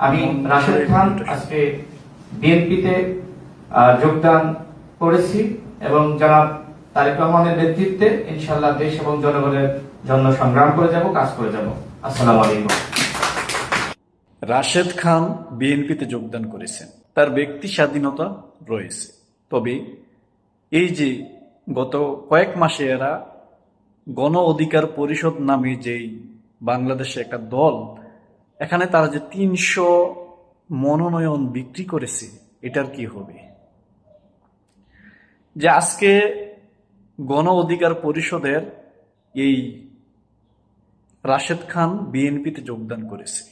আমি রাশেদ খান আজকে বিএনপিতে যোগদান করেছি এবং জনাব তারেক রহমানের নেতৃত্বে ইনশাআল্লাহ দেশ এবং জনগণের জন্য সংগ্রাম করে যাব, কাজ করে যাব। আসসালামু আলাইকুম। রাশেদ খান বিএনপিতে যোগদান করেছেন, তার ব্যক্তি স্বাধীনতা রয়েছে। তবে এই যে গত কয়েক মাসে এরা গণ অধিকার পরিষদ নামে যেই বাংলাদেশে একটা দল, এখানে তারা যে ৩০০ মনোনয়ন বিক্রি করেছে, এটার কি হবে? যে আজকে গণ অধিকার পরিষদের এই রাশেদ খান বিএনপিতে যোগদান করেছে।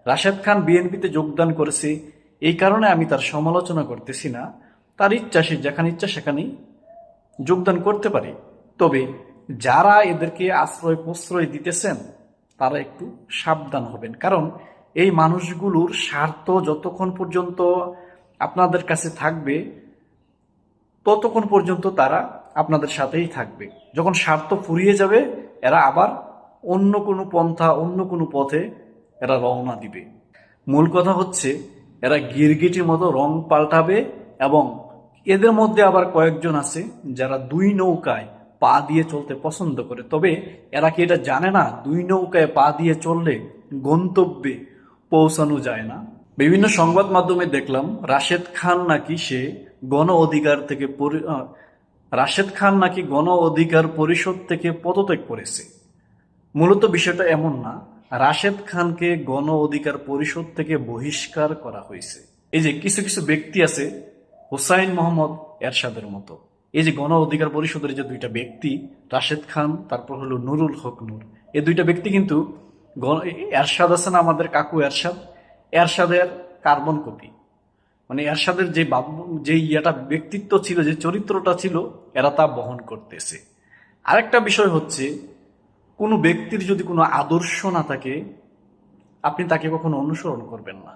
রাশেদ খান বিএনপিতে যোগদান করেছে এই কারণে আমি তার সমালোচনা করতেছি না, তার ইচ্ছা, সে যেখানে ইচ্ছা সেখানেই যোগদান করতে পারে। তবে যারা এদেরকে আশ্রয় প্রশ্রয় দিতেছেন তারা একটু সাবধান হবেন, কারণ এই মানুষগুলোর স্বার্থ যতক্ষণ পর্যন্ত আপনাদের কাছে থাকবে ততক্ষণ পর্যন্ত তারা আপনাদের সাথেই থাকবে। যখন স্বার্থ ফুরিয়ে যাবে এরা আবার অন্য কোনো পন্থা, অন্য কোনো পথে এরা রওনা দিবে। মূল কথা হচ্ছে এরা গিরগিটির মতো রং পাল্টাবে, এবং এদের মধ্যে আবার কয়েকজন আছে যারা দুই নৌকায় পা দিয়ে চলতে পছন্দ করে। তবে এরা কি এটা জানে না দুই নৌকায় পা দিয়ে চললে গন্তব্যে পৌঁছানো যায় না? বিভিন্ন সংবাদ মাধ্যমে দেখলাম রাশেদ খান নাকি গণ অধিকার পরিষদ থেকে পদত্যাগ করেছে। মূলত বিষয়টা এমন না, রাশেদ খানকে গণ অধিকার পরিষদ থেকে বহিষ্কার করা হয়েছে। এই যে কিছু কিছু ব্যক্তি আছে হোসাইন মোহাম্মদ এরশাদের মতো, এই যে গণ অধিকার পরিষদের যে দুইটা ব্যক্তি, রাশেদ খান তারপর হলো নুরুল হক নূর, এই দুইটা ব্যক্তি কিন্তু এরশাদ আছে না, আমাদের কাকু এরশাদের কার্বন কপি। মানে এরশাদের যে ব্যক্তিত্ব ছিল, যে চরিত্রটা ছিল, এরা তা বহন করতেছে। আরেকটা বিষয় হচ্ছে, কোনো ব্যক্তির যদি কোনো আদর্শ না থাকে আপনি তাকে কখনো অনুসরণ করবেন না।